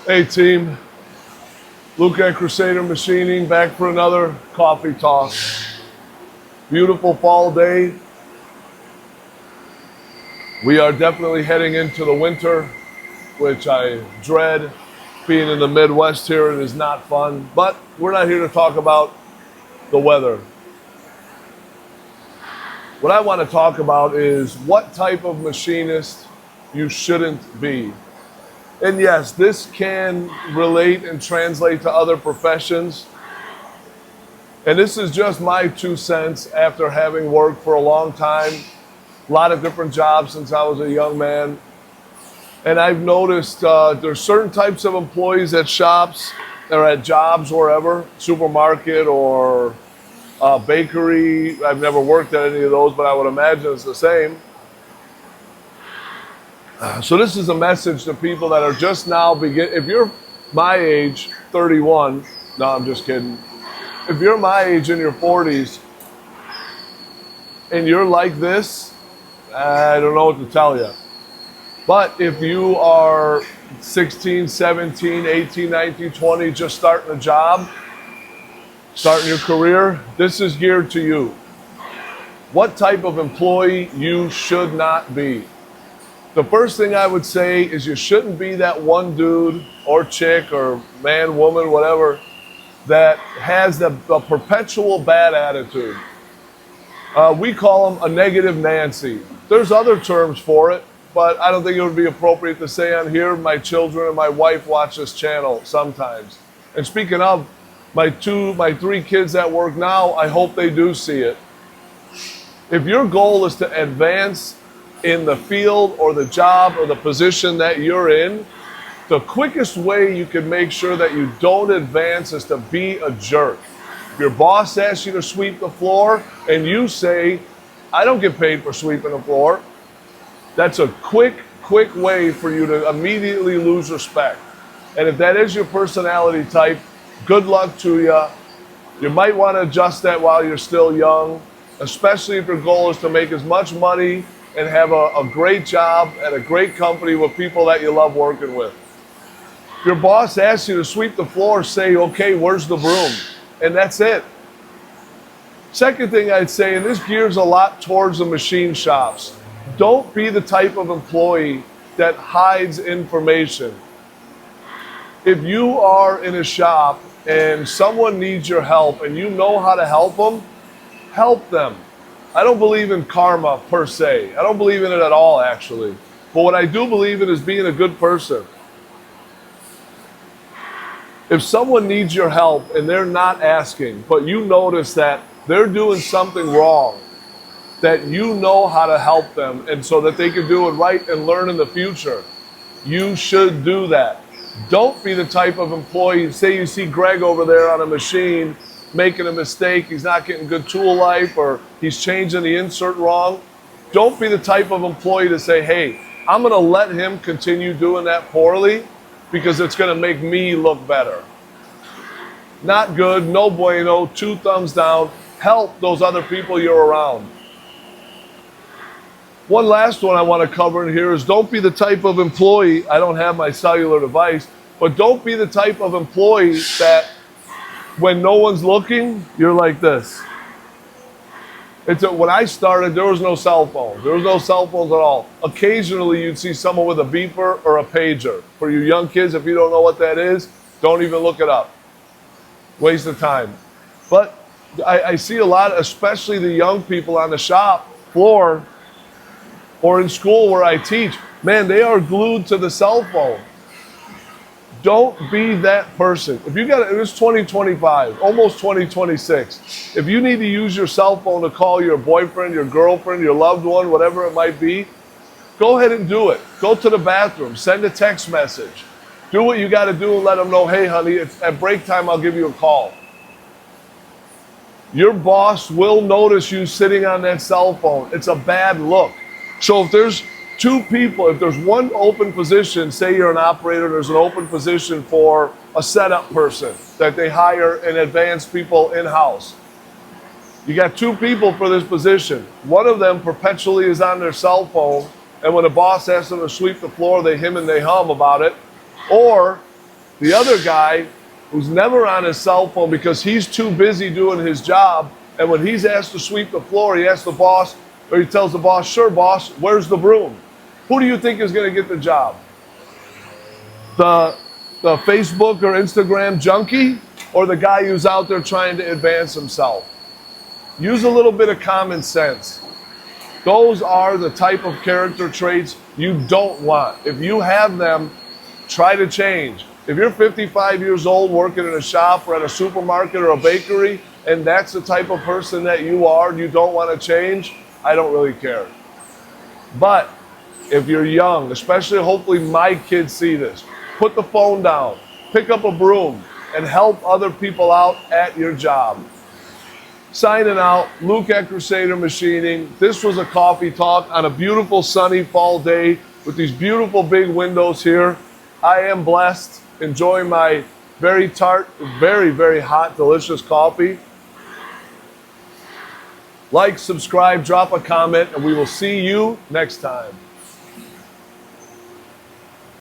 Hey team, Luke at Crusader Machining back for another coffee talk. Beautiful fall day. We are definitely heading into the winter, which I dread. Being in the Midwest here, it is not fun, but we're not here to talk about the weather. What I want to talk about is what type of machinist you shouldn't be. And yes, this can relate and translate to other professions. And this is just my 2 cents after having worked for a long time, a lot of different jobs since I was a young man. And I've noticed there's certain types of employees at shops or at jobs, wherever, supermarket or bakery. I've never worked at any of those, but I would imagine it's the same. So this is a message to people that are just now if you're my age, 31, no, I'm just kidding. If you're my age in your 40s and you're like this, I don't know what to tell you. But if you are 16, 17, 18, 19, 20, just starting a job, starting your career, this is geared to you. What type of employee you should not be. The first thing I would say is you shouldn't be that one dude or chick or man, woman, whatever, that has a perpetual bad attitude. We call them a negative Nancy. There's other terms for it, but I don't think it would be appropriate to say on here. My children and my wife watch this channel sometimes. And speaking of my 3 kids at work now, I hope they do see it. If your goal is to advance in the field or the job or the position that you're in, the quickest way you can make sure that you don't advance is to be a jerk. If your boss asks you to sweep the floor and you say, I don't get paid for sweeping the floor, that's a quick way for you to immediately lose respect. And if that is your personality type, good luck to you. You might want to adjust that while you're still young, especially if your goal is to make as much money and have a great job at a great company with people that you love working with. If your boss asks you to sweep the floor, say, okay, where's the broom? And that's it. Second thing I'd say, and this gears a lot towards the machine shops, don't be the type of employee that hides information. If you are in a shop and someone needs your help and you know how to help them, help them. I don't believe in karma per se. I don't believe in it at all, actually. But what I do believe in is being a good person. If someone needs your help and they're not asking, but you notice that they're doing something wrong, that you know how to help them and so that they can do it right and learn in the future, you should do that. Don't be the type of employee, say you see Greg over there on a machine making a mistake, he's not getting good tool life or he's changing the insert wrong. Don't be the type of employee to say, hey, I'm going to let him continue doing that poorly because it's going to make me look better. Not good, no bueno, 2 thumbs down. Help those other people you're around. One last one I want to cover in here is don't be the type of employee, I don't have my cellular device, but don't be the type of employee that when no one's looking, you're like this. When I started, there was no cell phones. There was no cell phones at all. Occasionally, you'd see someone with a beeper or a pager. For you young kids, if you don't know what that is, don't even look it up. Waste of time. But I see a lot, especially the young people on the shop floor or in school where I teach, man, they are glued to the cell phone. Don't be that person. If you got it's 2025, almost 2026. If you need to use your cell phone to call your boyfriend, your girlfriend, your loved one, whatever it might be, go ahead and do it. Go to the bathroom, send a text message. Do what you got to do and let them know, hey, honey, at break time, I'll give you a call. Your boss will notice you sitting on that cell phone. It's a bad look. So if there's 2 people, if there's one open position, say you're an operator, there's an open position for a setup person that they hire and advance people in-house. You got 2 people for this position. One of them perpetually is on their cell phone, and when the boss asks them to sweep the floor, they hem and they hum about it. Or The other guy who's never on his cell phone because he's too busy doing his job, and when he's asked to sweep the floor, he asks the boss, or he tells the boss, sure, boss, where's the broom? Who do you think is going to get the job? The Facebook or Instagram junkie, or the guy who's out there trying to advance himself? Use a little bit of common sense. Those are the type of character traits you don't want. If you have them, try to change. If you're 55 years old working in a shop or at a supermarket or a bakery, and that's the type of person that you are and you don't want to change, I don't really care. But if you're young, especially hopefully my kids see this, put the phone down, pick up a broom, and help other people out at your job. Signing out, Luke at Crusader Machining. This was a coffee talk on a beautiful sunny fall day with these beautiful big windows here. I am blessed, enjoying my very tart, very, very hot, delicious coffee. Like, subscribe, drop a comment, and we will see you next time.